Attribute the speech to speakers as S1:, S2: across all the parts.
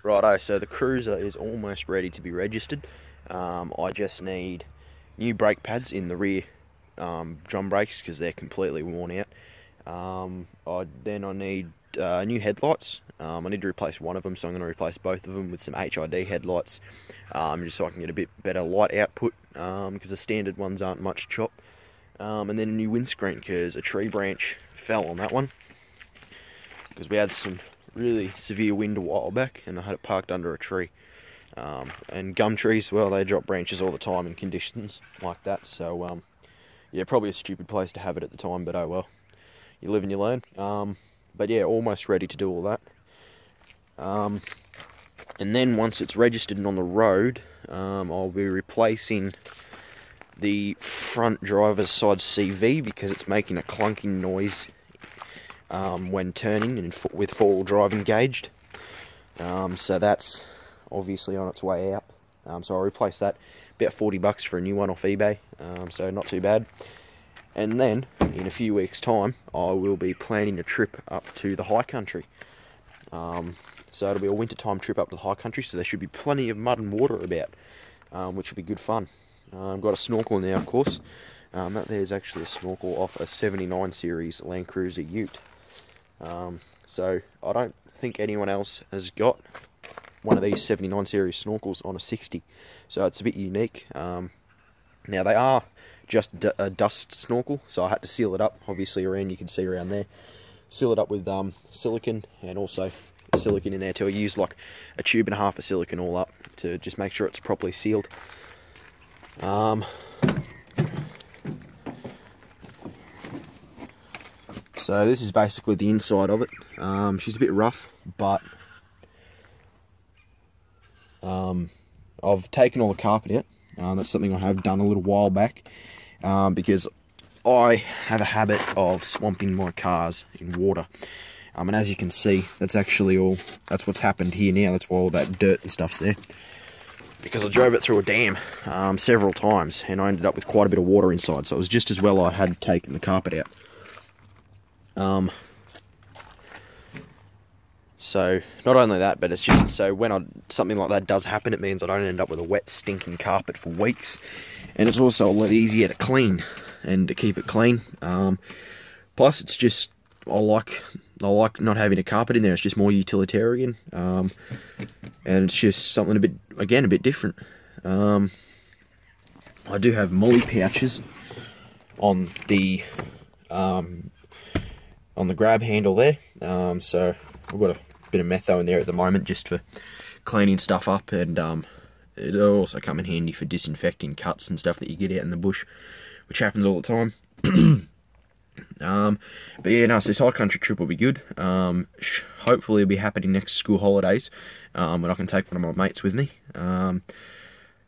S1: Righto, so the Cruiser is almost ready to be registered. I just need new brake pads in the rear drum brakes because they're completely worn out. I need new headlights. I need to replace one of them, so I'm going to replace both of them with some HID headlights, just so I can get a bit better light output, because the standard ones aren't much chop. And then a new windscreen because a tree branch fell on that one, because we had some really severe wind a while back and I had it parked under a tree. And gum trees, well, they drop branches all the time in conditions like that, so yeah, probably a stupid place to have it at the time, but oh well, you live and you learn. But yeah, almost ready to do all that. And then once it's registered and on the road, I'll be replacing the front driver's side CV because it's making a clunking noise when turning and with four-wheel drive engaged. So that's obviously on its way out. So I'll replace that. About $40 for a new one off eBay, so not too bad. And then in a few weeks' time, I will be planning a trip up to the high country. So it'll be a wintertime trip up to the high country, so there should be plenty of mud and water about, which will be good fun. I've got a snorkel now, of course. That there's actually a snorkel off a 79 series LandCruiser Ute. So I don't think anyone else has got one of these 79 series snorkels on a 60, so it's a bit unique. Now they are just a dust snorkel, so I had to seal it up, obviously around, you can see around there, seal it up with silicone, and also silicone in there too. I used like a tube and a half of silicone all up to just make sure it's properly sealed. So this is basically the inside of it. She's a bit rough, but I've taken all the carpet out. That's something I have done a little while back, because I have a habit of swamping my cars in water. And as you can see, that's what's happened here now. That's why all that dirt and stuff's there. Because I drove it through a dam several times, and I ended up with quite a bit of water inside, so it was just as well I had taken the carpet out. So not only that, but it's just so when something like that does happen, it means I don't end up with a wet, stinking carpet for weeks, and it's also a lot easier to clean and to keep it clean. Plus, it's just I like not having a carpet in there. It's just more utilitarian, and it's just something a bit different. I do have molly pouches on the grab handle there, so I've got a bit of metho in there at the moment just for cleaning stuff up, and it'll also come in handy for disinfecting cuts and stuff that you get out in the bush, which happens all the time. But yeah, no, so this high country trip will be good. Hopefully it'll be happening next school holidays, when I can take one of my mates with me.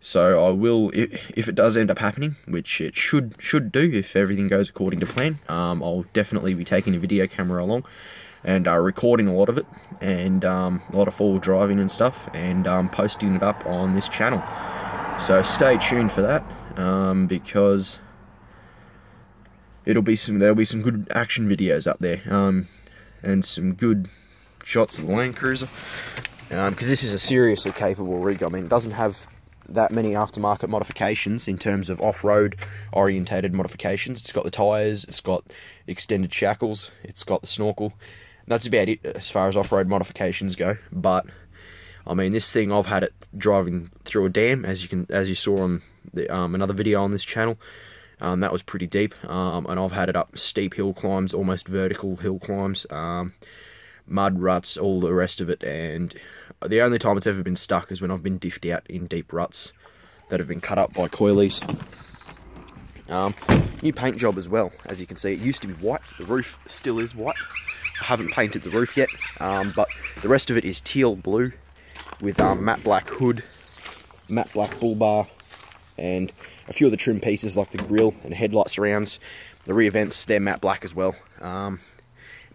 S1: So I will, if it does end up happening, which it should do if everything goes according to plan, I'll definitely be taking a video camera along and recording a lot of it, and a lot of forward driving and stuff, and posting it up on this channel. So stay tuned for that, because there'll be some good action videos up there, and some good shots of the LandCruiser, because this is a seriously capable rig. I mean, it doesn't have that many aftermarket modifications in terms of off-road orientated modifications. It's got the tyres, it's got extended shackles, it's got the snorkel. That's about it as far as off-road modifications go. But I mean, this thing, I've had it driving through a dam, as you saw on the, another video on this channel. That was pretty deep, and I've had it up steep hill climbs, almost vertical hill climbs, mud ruts, all the rest of it, and the only time it's ever been stuck is when I've been diffed out in deep ruts that have been cut up by coilies. New paint job as well. As you can see, it used to be white, the roof still is white. I haven't painted the roof yet, but the rest of it is teal blue with matte black hood, matte black bull bar, and a few of the trim pieces like the grille and headlight surrounds. The rear vents, they're matte black as well. A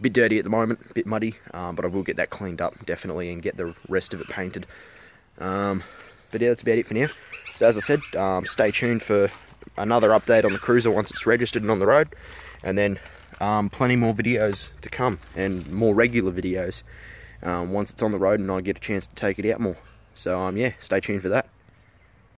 S1: bit dirty at the moment, a bit muddy, but I will get that cleaned up definitely and get the rest of it painted. But yeah, that's about it for now. So as I said, stay tuned for another update on the Cruiser once it's registered and on the road, and then plenty more videos to come, and more regular videos. once it's on the road and I get a chance to take it out more. So yeah, stay tuned for that.